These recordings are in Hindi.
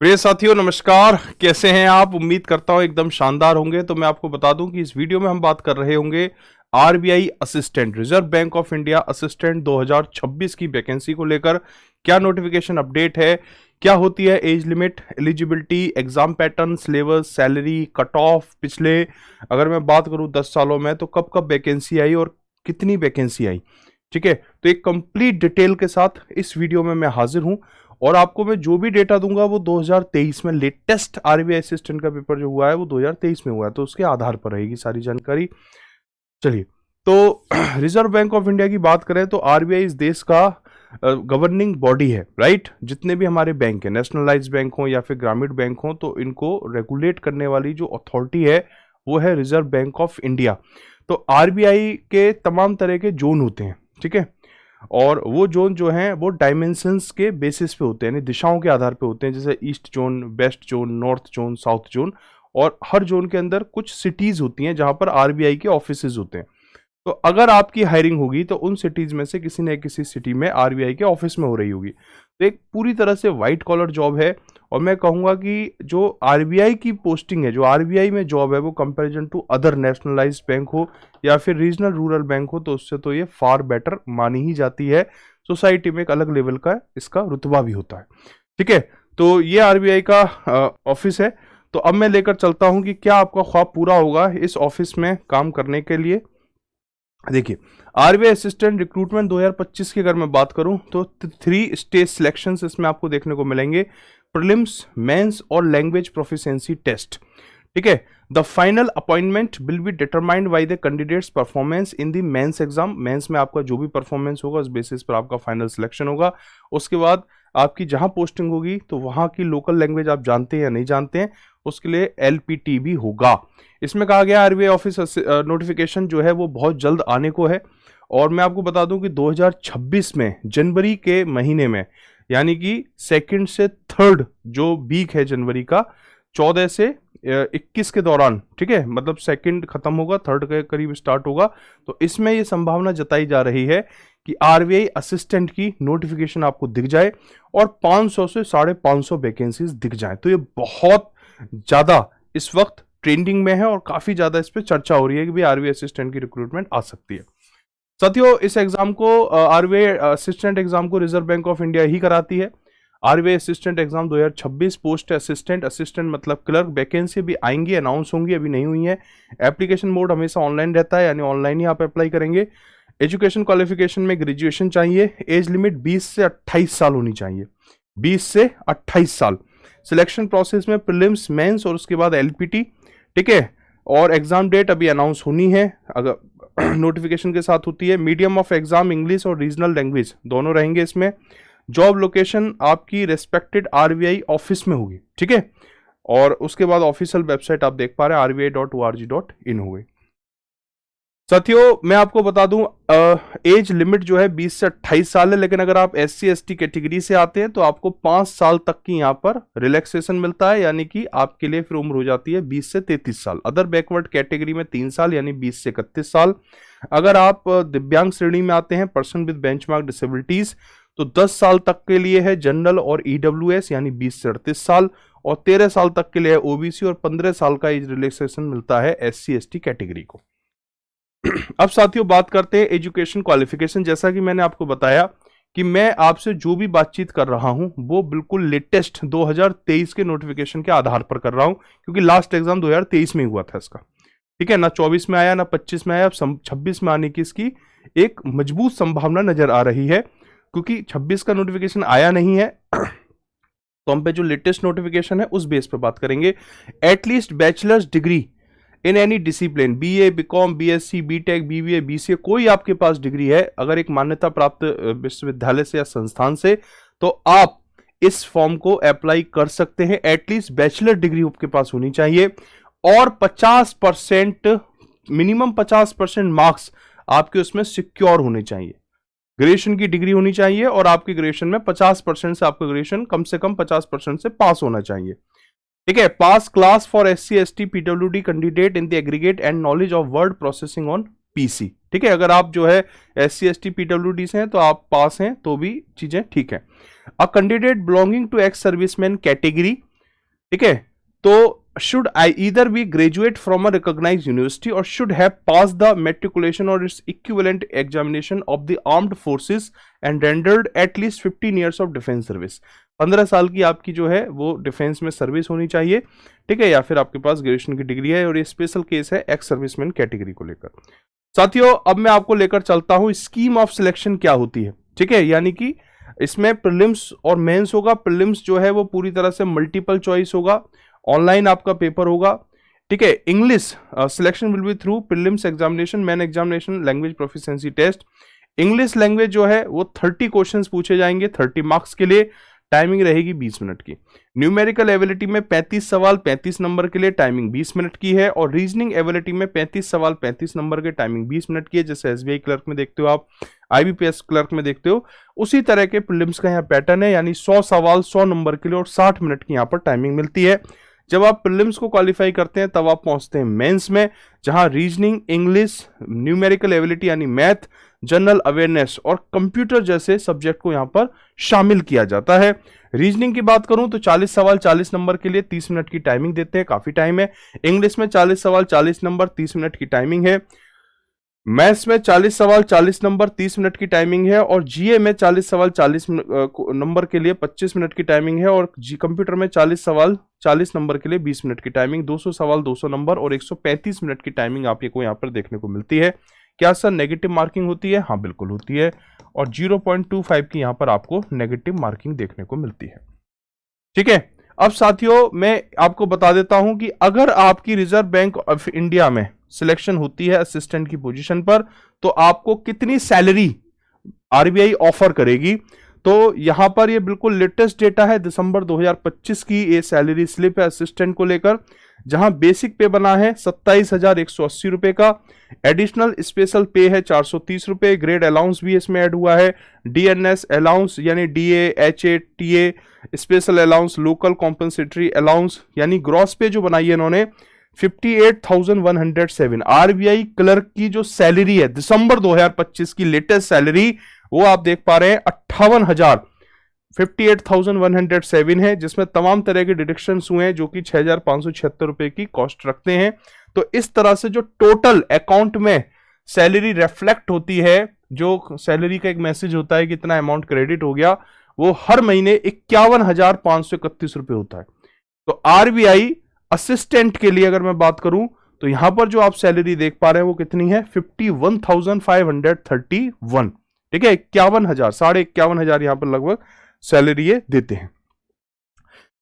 प्रिय साथियों नमस्कार। कैसे हैं आप? उम्मीद करता हूं एकदम शानदार होंगे। तो मैं आपको बता दूं कि इस वीडियो में हम बात कर रहे होंगे RBI assistant, reserve bank of India assistant 2026 की वैकेंसी को लेकर। क्या नोटिफिकेशन अपडेट है, क्या होती है age limit, eligibility, exam pattern, syllabus, salary, cut off, पिछले अगर मैं बात करूं 10 सालों में तो कब कब वैकेंसी आई और कितनी वैकेंसी आई। ठीक है, तो एक कंप्लीट डिटेल के साथ इस वीडियो में मैं हाजिर हूं और आपको मैं जो भी डेटा दूंगा वो 2023 में लेटेस्ट आरबीआई असिस्टेंट का पेपर जो हुआ है वो 2023 में हुआ है, तो उसके आधार पर रहेगी सारी जानकारी। चलिए, तो रिजर्व बैंक ऑफ इंडिया की बात करें तो आरबीआई इस देश का गवर्निंग बॉडी है, राइट। जितने भी हमारे बैंक हैं, नेशनलाइज्ड बैंक हो या फिर ग्रामीण बैंक हो, तो इनको रेगुलेट करने वाली जो अथॉरिटी है वो है रिजर्व बैंक ऑफ इंडिया। तो आरबीआई के तमाम तरह के जोन होते हैं, ठीक है, और वो जोन जो हैं वो डायमेंशंस के बेसिस पे होते हैं, यानी दिशाओं के आधार पे होते हैं, जैसे east zone, west zone, north zone, south zone. और हर जोन के अंदर कुछ सिटीज होती हैं जहां पर आरबीआई के ऑफिसेज होते हैं। तो अगर आपकी हायरिंग होगी तो उन सिटीज में से किसी न किसी सिटी में आरबीआई के ऑफिस में हो रही होगी। तो एक पूरी तरह से व्हाइट कॉलर जॉब है। और मैं कहूंगा कि जो आरबीआई की पोस्टिंग है, जो आरबीआई में जॉब है, वो comparison to other nationalised bank हो या फिर रीजनल रूरल बैंक हो, तो उससे तो ये फार बेटर मानी ही जाती है। सोसाइटी में एक अलग लेवल का इसका रुतबा भी होता है। ठीक है, तो ये आरबीआई का ऑफिस है। तो अब मैं लेकर चलता हूं कि क्या आपका ख्वाब पूरा होगा इस ऑफिस में काम करने के लिए। देखिए, आरबीआई असिस्टेंट रिक्रूटमेंट 2025 की अगर मैं बात करूं तो 3 स्टेज सिलेक्शंस इसमें आपको देखने को मिलेंगे, प्रीलिम्स, मेंस और लैंग्वेज प्रोफिशिएंसी टेस्ट। ठीक है, the final appointment will be determined by the candidates performance in the mains exam. Mains में आपका जो भी परफॉर्मेंस होगा उस बेसिस पर आपका फाइनल सिलेक्शन होगा। उसके बाद आपकी जहां पोस्टिंग होगी तो वहां की लोकल लैंग्वेज आप जानते हैं या नहीं जानते हैं, उसके लिए एलपीटी भी होगा। इसमें कहा गया आरबीआई ऑफिस नोटिफिकेशन जो है वो बहुत जल्द आने को है। और मैं आपको बता दूं कि 2026 में जनवरी के महीने में, यानी कि सेकंड से थर्ड जो वीक है जनवरी का, 14 से 21 के दौरान, ठीक है, मतलब सेकंड खत्म होगा, थर्ड के करीब स्टार्ट होगा। तो इसमें ये संभावना जताई जा रही है कि आरबीआई असिस्टेंट की नोटिफिकेशन आपको दिख जाए और 500 से 550 वैकेंसीज दिख जाए। तो ये बहुत ज्यादा इस वक्त ट्रेंडिंग में है और काफी ज्यादा इस पर चर्चा हो रही है कि भी आरबीआई असिस्टेंट की रिक्रूटमेंट आ सकती है। साथियों, इस एग्जाम को आरबीआई असिस्टेंट एग्जाम को रिजर्व बैंक ऑफ इंडिया ही कराती है। RBI assistant exam 2026 post assistant, assistant मतलब क्लर्क, वैकेंसी भी आएंगी, अनाउंस होंगी, अभी नहीं हुई है। एप्लीकेशन मोड हमेशा ऑनलाइन रहता है, यानी ऑनलाइन ही आप अप्लाई करेंगे। एजुकेशन क्वालिफिकेशन में ग्रेजुएशन चाहिए। एज लिमिट 20 से 28 साल होनी चाहिए, 20 से 28 साल। सिलेक्शन प्रोसेस में प्रीलिम्स, मेंस और उसके बाद एलपीटी। ठीक है, और एग्जाम डेट अभी अनाउंस होनी है, अगर नोटिफिकेशन के साथ होती है। मीडियम ऑफ एग्जाम इंग्लिश और रीजनल लैंग्वेज दोनों रहेंगे इसमें। जॉब लोकेशन आपकी रेस्पेक्टेड आरबीआई ऑफिस में होगी, ठीक है। और उसके बाद ऑफिशियल वेबसाइट आप देख पा रहे हैं rbi.org.in हो गई। साथियों, मैं आपको बता दूं एज लिमिट जो है 20 से 28 साल है, लेकिन अगर आप SC ST कैटेगरी से आते हैं तो आपको 5 साल तक की यहाँ पर रिलैक्सेशन मिलता है, यानी कि आपके लिए फिर उम्र हो जाती है 20 से 33 साल। अदर बैकवर्ड कैटेगरी में 3 साल यानी 20 से 31 साल। अगर आप दिव्यांग श्रेणी में आते हैं, पर्सन विद बेंचमार्क डिसेबिलिटीज, तो 10 साल तक के लिए है जनरल और ईडब्ल्यूएस यानी 20 से 38 साल, और 13 साल तक के लिए है ओबीसी, और 15 साल का एज रिलैक्सेशन मिलता है SC ST कैटेगरी को। अब साथियों, बात करते हैं एजुकेशन क्वालिफिकेशन। जैसा कि मैंने आपको बताया कि मैं आपसे जो भी बातचीत कर रहा हूं वो बिल्कुल लेटेस्ट 2023 के नोटिफिकेशन के आधार पर कर रहा हूं, क्योंकि लास्ट एग्जाम 2023 में ही हुआ था इसका। ठीक है ना, 24 में आया ना 25 में आया, अब 26 में आने की इसकी एक मजबूत संभावना नजर आ रही है, क्योंकि 26 का नोटिफिकेशन आया नहीं है। तो हम पे जो लेटेस्ट नोटिफिकेशन है उस बेस पे बात करेंगे। At least bachelors degree in any discipline, BA, BCom, BSc, BTech, BBA, BCA, कोई आपके पास डिग्री है अगर एक मान्यता प्राप्त विश्वविद्यालय से या संस्थान से, तो आप इस फॉर्म को अप्लाई कर सकते हैं। एटलीस्ट बैचलर डिग्री आपके पास होनी चाहिए और 50%, मिनिमम 50% मार्क्स आपके उसमें सिक्योर होने चाहिए। ग्रेजुएशन की डिग्री होनी चाहिए और आपके ग्रेजुएशन में 50% से आपका ग्रेजुएशन कम से कम 50% से पास होना चाहिए। ठीक है, pass class for SC ST PWD candidate in the aggregate and knowledge of word processing on PC। ठीक है, अगर आप जो है SC ST PWD से हैं तो आप पास हैं तो भी चीजें ठीक है। A candidate belonging to ex serviceman category ठीक है, तो should I either be graduate from a recognized university or should have passed the matriculation or its equivalent examination of the armed forces and rendered at least 15 years of defense service। 15 साल की आपकी जो है वो डिफेंस में सर्विस होनी चाहिए, ठीक है, या फिर आपके पास ग्रेजुएशन की डिग्री है। और ये स्पेशल केस है एक्स सर्विसमैन कैटेगरी को लेकर। साथियों, अब मैं आपको लेकर चलता हूं स्कीम ऑफ सिलेक्शन क्या होती है, ठीक है, यानी कि इसमें प्रीलिम्स और मेंस होगा। प्रीलिम्स जो है वो पूरी तरह से मल्टीपल चॉइस होगा, ऑनलाइन आपका पेपर होगा, ठीक है। English selection will be through prelims examination, main examination, language proficiency test. English language जो है वो 30 क्वेश्चंस पूछे जाएंगे 30 मार्क्स के लिए, टाइमिंग रहेगी 20 मिनट की। न्यूमेरिकल एबिलिटी में 35 सवाल 35 नंबर के लिए, टाइमिंग 20 मिनट की है। और रीजनिंग एबिलिटी में 35 सवाल 35 नंबर के, टाइमिंग 20 मिनट की है। जैसे एसबीआई क्लर्क में देखते हो आप, आईबीपीएस क्लर्क में देखते हो, उसी तरह के प्रीलिम्स का यहाँ पैटर्न है, यानी 100 सवाल 100 नंबर के लिए और 60 मिनट की यहाँ पर टाइमिंग मिलती है। जब आप प्रीलिम्स को क्वालिफाई करते हैं तब आप पहुंचते हैं मेंस में, जहां रीजनिंग, इंग्लिश, न्यूमेरिकल एबिलिटी यानी मैथ, जनरल अवेयरनेस और कंप्यूटर जैसे सब्जेक्ट को यहां पर शामिल किया जाता है। रीजनिंग की बात करूं तो 40 सवाल 40 नंबर के लिए 30 मिनट की टाइमिंग देते हैं, काफी टाइम है। इंग्लिश में 40 सवाल 40 नंबर 30 मिनट की टाइमिंग है। मैथ्स में 40 सवाल 40 नंबर 30 मिनट की टाइमिंग है। और जीए में 40 सवाल 40 नंबर के लिए 25 मिनट की टाइमिंग है। और कंप्यूटर में 40 सवाल 40 नंबर के लिए 20 मिनट की टाइमिंग, 200 सवाल 200 नंबर और 135 मिनट की टाइमिंग आपको यहाँ पर देखने को मिलती है। क्या सर नेगेटिव मार्किंग होती है? हाँ बिल्कुल होती है, और 0.25 की यहाँ पर आपको नेगेटिव मार्किंग देखने को मिलती है, ठीक है। अब साथियों, मैं आपको बता देता हूं कि अगर आपकी रिजर्व बैंक ऑफ इंडिया में सिलेक्शन होती है असिस्टेंट की पोजीशन पर, तो आपको कितनी सैलरी आरबीआई ऑफर करेगी। तो यहां पर ये बिल्कुल लेटेस्ट डेटा है, दिसंबर 2025 की ये सैलरी स्लिप है असिस्टेंट को लेकर, जहां बेसिक पे बना है 27,180 रुपए का, एडिशनल स्पेशल पे है 430 रुपए, ग्रेड अलाउंस भी इसमें ऐड हुआ है, डीएनएस अलाउंस यानी DA, HA, TA, special allowance, local compensatory allowance, यानी ग्रॉस पे जो बनाई है इन्होंने 58,107। आरबीआई क्लर्क की जो सैलरी है दिसंबर 2025 की लेटेस्ट सैलरी, वो आप देख पा रहे हैं 58,107 है, जिसमें तमाम तरह के डिडक्शंस हुए हैं जो कि 6,576 रुपए की कॉस्ट रखते हैं। तो इस तरह से जो टोटल अकाउंट में सैलरी रिफ्लेक्ट होती है, जो सैलरी का एक मैसेज होता है कि इतना अमाउंट क्रेडिट हो गया, वो हर महीने 51,531 रुपए होता है। तो आरबीआई असिस्टेंट के लिए अगर मैं बात करूं तो यहां पर जो आप सैलरी देख पा रहे हैं वो कितनी है, 51,531, ठीक है, 51,000, 51,500 यहां पर लगभग सैलरी ये देते हैं।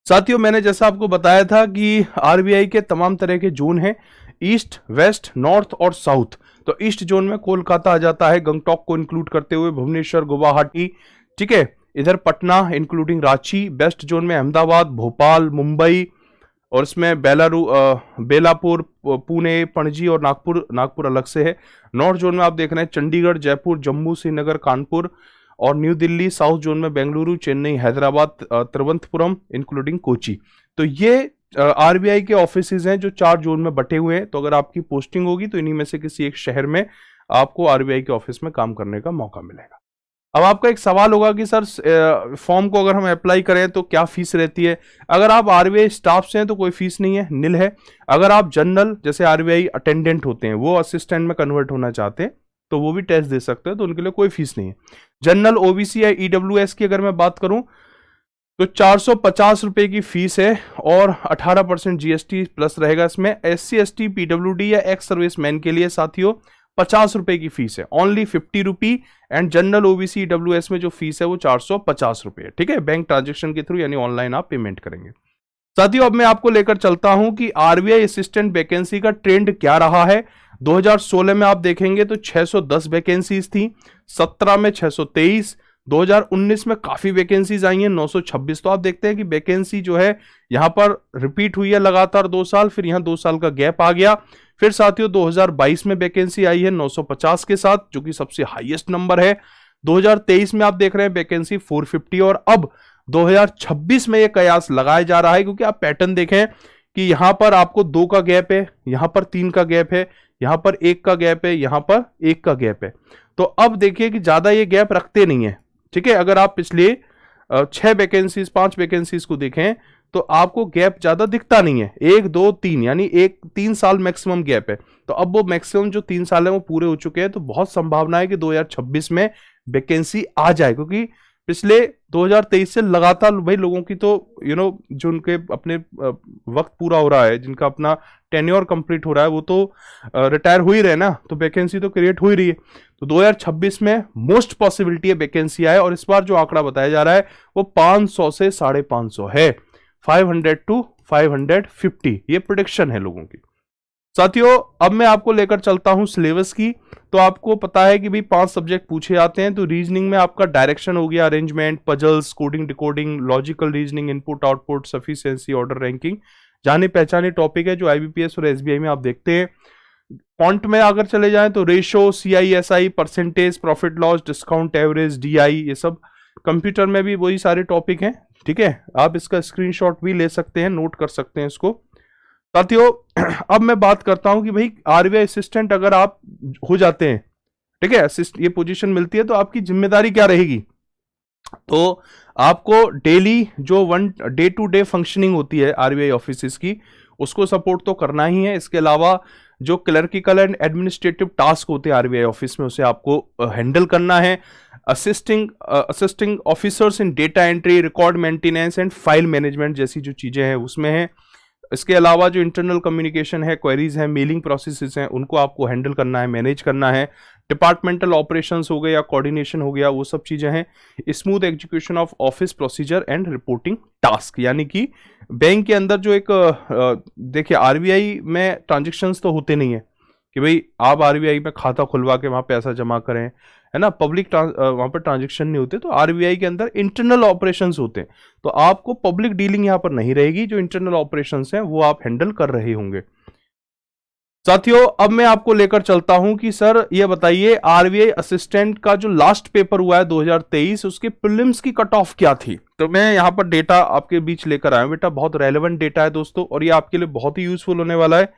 साथियों, मैंने जैसा आपको बताया था कि आरबीआई के तमाम तरह के जोन हैं, ईस्ट, वेस्ट, नॉर्थ और साउथ। तो ईस्ट जोन में कोलकाता आ जाता है, गंगटोक को इंक्लूड करते हुए, भुवनेश्वर, गुवाहाटी, ठीक है, इधर Patna including Ranchi. West zone में अहमदाबाद, भोपाल, मुंबई, और इसमें बेलापुर, पुणे, पणजी और नागपुर अलग से है। नॉर्थ जोन में आप देख रहे हैं चंडीगढ़, जयपुर, जम्मू, श्रीनगर, कानपुर और न्यू दिल्ली। साउथ जोन में बेंगलुरु, चेन्नई, हैदराबाद, तिरुवनंतपुरम इंक्लूडिंग कोची। तो ये आरबीआई के ऑफिसेज हैं जो 4 जोन में बटे हुए हैं। तो अगर आपकी पोस्टिंग होगी तो इन्हीं में से किसी एक शहर में आपको आरबीआई के ऑफिस में काम करने का मौका मिलेगा। अब आपका एक सवाल होगा कि सर फॉर्म को अगर हम अप्लाई करें तो क्या फीस रहती है। अगर आप आरबीआई स्टाफ से हैं तो कोई फीस नहीं है, निल है। अगर आप जनरल जैसे आरबीआई अटेंडेंट होते हैं, वो असिस्टेंट में कन्वर्ट होना चाहते हैं तो वो भी टेस्ट दे सकते हैं, तो उनके लिए कोई फीस नहीं है। जनरल, ओबीसी या ईडब्ल्यूएस की अगर मैं बात करूं तो 450 रुपए की फीस है और 18% जीएसटी प्लस रहेगा इसमें। एससी, एसटी, पीडब्ल्यूडी या एक्स सर्विस मैन के लिए साथियों 50 रुपए की फीस है, only 50 rupee. And general, OBC, WS में जो फीस है वो 450 रुपए है, ठीक है, बैंक ट्रांजेक्शन के थ्रू, यानी ऑनलाइन आप पेमेंट करेंगे। साथियों, अब मैं आपको लेकर चलता हूं कि आरबीआई असिस्टेंट वैकेंसी का ट्रेंड क्या रहा है। 2016 में आप देखेंगे तो 610 वैकेंसीज थी, 17 में 623, 2019 में काफी वैकेंसीज आई हैं 926। तो आप देखते हैं कि वैकेंसी जो है यहां पर रिपीट हुई है लगातार 2 साल, फिर यहां 2 साल का गैप आ गया। फिर साथियों 2022 में वैकेंसी आई है 950 के साथ, जो कि सबसे हाईएस्ट नंबर है। 2023 में आप देख रहे हैं वैकेंसी 450, और अब 2026 में यह कयास लगाया जा रहा है, क्योंकि आप पैटर्न देखें कि यहां पर आपको 2 का गैप है, यहां पर 3 का गैप है, यहां पर 1 का गैप है, यहां पर 1 का गैप है। तो अब देखिए कि ज्यादा ये गैप रखते नहीं है, ठीक है। अगर आप पिछले 6 वैकेंसीज 5 वैकेंसीज को देखें तो आपको गैप ज्यादा दिखता नहीं है, 1 2 3 यानी 3 साल मैक्सिमम गैप है। तो अब वो मैक्सिमम जो 3 साल है वो पूरे हो चुके हैं, तो बहुत संभावना है कि 2026 में वैकेंसी आ जाए, क्योंकि पिछले 2023 से लगातार भाई लोगों की तो जो उनके अपने वक्त पूरा हो रहा है, जिनका अपना टेन्योर कंप्लीट हो रहा है, वो तो रिटायर हो ही रहे ना, तो वैकेंसी तो क्रिएट हो ही रही है। तो 2026 में मोस्ट पॉसिबिलिटी है वैकेंसी आए, और इस बार जो आंकड़ा बताया जा रहा है वो 500 से 550 है, 500 to 550 ये प्रोडिक्शन है लोगों की। साथियों अब मैं आपको लेकर चलता हूं सिलेबस की। तो आपको पता है कि भाई 5 सब्जेक्ट पूछे जाते हैं। तो रीजनिंग में आपका डायरेक्शन हो गया, arrangement, puzzles, coding decoding, logical reasoning, input output, sufficiency, order, ranking, जाने पहचाने टॉपिक है जो आईबीपीएस और एसबीआई में आप देखते हैं। फॉन्ट में अगर चले जाएं तो ratio, CI SI, percentage, profit loss, discount, average, DI, ये सब कंप्यूटर में भी वही सारे टॉपिक हैं। ठीक है, आप इसका स्क्रीनशॉट भी ले सकते हैं, नोट कर सकते हैं इसको। साथियों अब मैं बात करता हूं कि भाई आरबीआई असिस्टेंट अगर आप हो जाते हैं, ठीक है, ये पोजीशन मिलती है, तो आपकी जिम्मेदारी क्या रहेगी। तो आपको डेली जो डे टू डे फंक्शनिंग होती है आरबीआई ऑफिस की, उसको सपोर्ट तो करना ही है। इसके अलावा जो क्लर्किकल एंड एडमिनिस्ट्रेटिव टास्क होते हैं आरबीआई ऑफिस में, उसे आपको हैंडल करना है। Assisting officers in data entry, record maintenance and file management जैसी जो चीजें हैं उसमें है। इसके अलावा जो इंटरनल कम्युनिकेशन है, क्वेरीज हैं, मेलिंग प्रोसेसेस हैं, उनको आपको हैंडल करना है, मैनेज करना है। डिपार्टमेंटल ऑपरेशंस हो गए या कोऑर्डिनेशन हो गया, वो सब चीजें हैं। Smooth execution of office procedure and reporting task, यानी कि बैंक के अंदर जो एक देखिए आरबीआई में ट्रांजेक्शन्स तो होते नहीं है कि भाई आप आरबीआई में खाता खुलवा के वहां पैसा जमा करें, है ना, पब्लिक वहां पर ट्रांजेक्शन नहीं होते। तो आरबीआई के अंदर इंटरनल ऑपरेशंस होते हैं, तो आपको पब्लिक डीलिंग यहां पर नहीं रहेगी, जो इंटरनल ऑपरेशंस हैं वो आप हैंडल कर रहे होंगे। साथियों अब मैं आपको लेकर चलता हूं कि सर ये बताइए आरबीआई असिस्टेंट का जो लास्ट पेपर हुआ है 2023, उसके प्रीलिम्स की कट ऑफ क्या थी। तो मैं यहां पर डेटा आपके बीच लेकर आया हूं बेटा, बहुत रेलेवेंट डेटा है दोस्तों, और ये आपके लिए बहुत ही यूजफुल होने वाला है।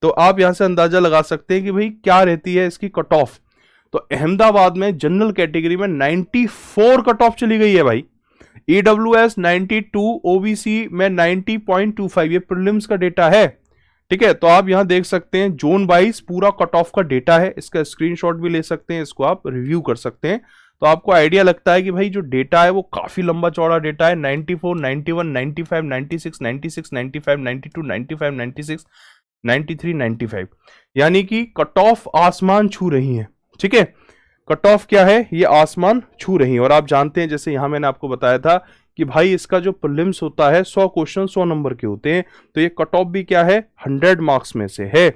तो आप यहां से अंदाजा लगा सकते हैं कि भाई क्या रहती है इसकी कट ऑफ। तो अहमदाबाद में जनरल कैटेगरी में 94 कट ऑफ चली गई है भाई, ईडब्ल्यूएस 92, ओबीसी में 90.25, ये प्रीलिम्स का डेटा है। ठीक है, तो आप यहां देख सकते हैं जोन वाइज पूरा कट ऑफ का डेटा है, इसका स्क्रीनशॉट भी ले सकते हैं, इसको आप रिव्यू कर सकते हैं। तो आपको आइडिया लगता है कि भाई जो डेटा है वो काफी लंबा चौड़ा डेटा है। 94, 91, 95, 96, 96, 95, 92, 95, 96, 93, 95, यानी कि कट ऑफ आसमान छू रही है। ठीक है, कट ऑफ क्या है, ये आसमान छू रही है। और आप जानते हैं जैसे यहां मैंने आपको बताया था कि भाई इसका जो प्रीलिम्स होता है 100 क्वेश्चन 100 नंबर के होते हैं, तो ये कट ऑफ भी क्या है 100 मार्क्स में से है,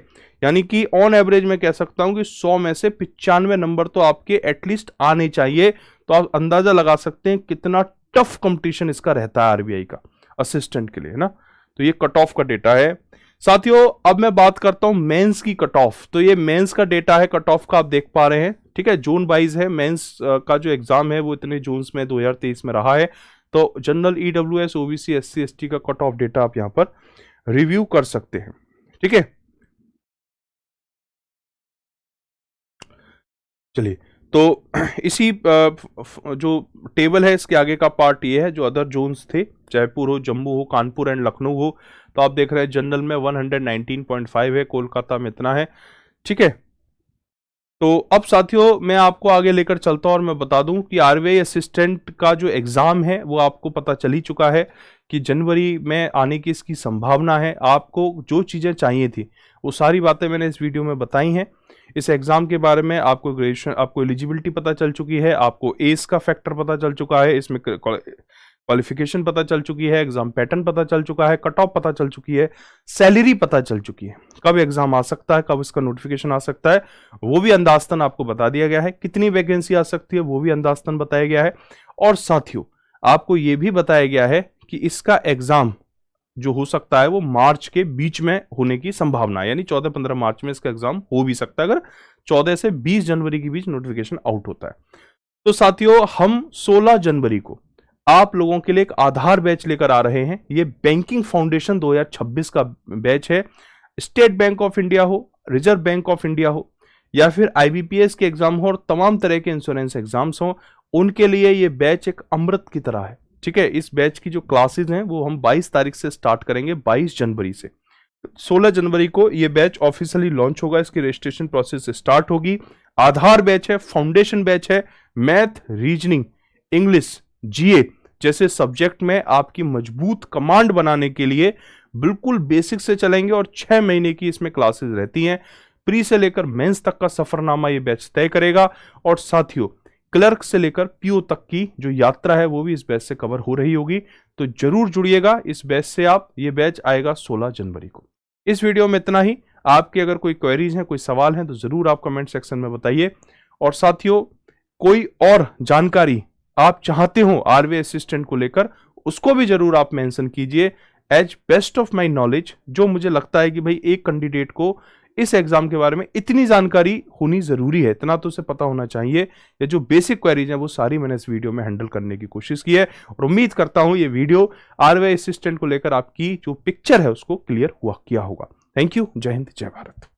यानी कि ऑन एवरेज मैं कह सकता हूं कि 100 में से 95 नंबर तो आपके एटलीस्ट आने चाहिए। तो आप अंदाजा लगा सकते हैं कितना टफ कंपटीशन इसका रहता है आरबीआई का असिस्टेंट के लिए, है ना। तो ये कट ऑफ का डेटा है। साथियों अब मैं बात करता हूं मेंस की कट ऑफ। तो ये मेंस का डेटा है कट ऑफ का, आप देख पा रहे हैं। ठीक है, जोन वाइज है, मेंस का जो एग्जाम है वो इतने जोन्स में 2023 में रहा है। तो general, EWS, OBC, SC, ST का कट ऑफ डेटा आप यहां पर रिव्यू कर सकते हैं। ठीक है, चलिए, तो इसी जो टेबल है इसके आगे का पार्ट ये है, जो अदर जोन्स थे, जयपुर हो, जम्मू हो, कानपुर एंड लखनऊ हो, तो आप देख रहे हैं जनरल में 119.5 है, कोलकाता में इतना है। ठीक है, तो अब साथियों मैं आपको आगे लेकर चलता हूं और मैं बता दूं कि आरबीआई असिस्टेंट का जो एग्जाम है वो आपको पता चल ही चुका है कि जनवरी में आने की इसकी संभावना है। आपको जो चीजें चाहिए थी वो सारी बातें मैंने इस वीडियो में बताई हैं। इस एग्जाम के बारे में आपको ग्रेजुएशन, आपको एलिजिबिलिटी पता चल चुकी है, आपको एज का फैक्टर पता चल चुका है, इसमें क्वालिफिकेशन पता चल चुकी है, एग्जाम पैटर्न पता चल चुका है, कट ऑफ पता चल चुकी है, सैलरी पता चल चुकी है, कब एग्जाम आ सकता है, कब इसका नोटिफिकेशन आ सकता है वो भी अंदाजतन आपको बता दिया गया है, कितनी वैकेंसी आ सकती है वो भी अंदाजतन बताया गया है। और साथियों आपको यह भी बताया गया है कि इसका एग्जाम जो हो सकता है वो मार्च के बीच में होने की संभावना है, यानी 14-15 मार्च में इसका एग्जाम हो भी सकता है, अगर 14 से 20 जनवरी के बीच नोटिफिकेशन आउट होता है। तो साथियों हम 16 जनवरी को आप लोगों के लिए एक आधार बैच लेकर आ रहे हैं। ये बैंकिंग फाउंडेशन 2026 का बैच है। स्टेट बैंक ऑफ इंडिया हो, रिजर्व बैंक ऑफ इंडिया हो, या फिर आईबीपीएस के एग्जाम हो, और तमाम तरह के इंश्योरेंस एग्जाम्स हो, उनके लिए ये बैच एक अमृत की तरह है। ठीक है। इस बैच की जो क्लासेस हैं वो हम 22 तारीख से स्टार्ट करेंगे, 22 जनवरी से। 16 जनवरी को ये बैच ऑफिशियली लॉन्च होगा, इसकी रजिस्ट्रेशन प्रोसेस स्टार्ट होगी। आधार बैच है, फाउंडेशन बैच है, मैथ, रीजनिंग, इंग्लिश, जीए जैसे सब्जेक्ट में आपकी मजबूत कमांड बनाने के लिए बिल्कुल बेसिक से चलेंगे और 6 महीने की इसमें क्लासेस रहती हैं। प्री से लेकर मेंस तक का सफरनामा ये बैच तय करेगा और साथियों क्लर्क से लेकर पीओ तक की जो यात्रा है वो भी इस बैच से कवर हो रही होगी। तो जरूर जुड़िएगा इस बैच से आप। ये बैच आएगा 16 जनवरी को। इस वीडियो में इतना ही। आपके अगर कोई क्वेरीज हैं, कोई सवाल हैं तो जरूर आप कमेंट सेक्शन में बताइए। और साथियों कोई और जानकारी आप चाहते हो आरबीआई असिस्टेंट को लेकर, उसको भी जरूर आप मेंशन कीजिए। As best of my knowledge जो मुझे लगता है कि भाई एक कैंडिडेट को इस एग्जाम के बारे में इतनी जानकारी होनी जरूरी है, इतना तो उसे पता होना चाहिए। ये जो बेसिक क्वेरीज हैं वो सारी मैंने इस वीडियो में हैंडल करने की कोशिश की है और उम्मीद करता हूं ये वीडियो आरबीआई असिस्टेंट को लेकर आपकी जो पिक्चर है उसको क्लियर हुआ किया होगा। Thank you. जय हिंद, जय भारत।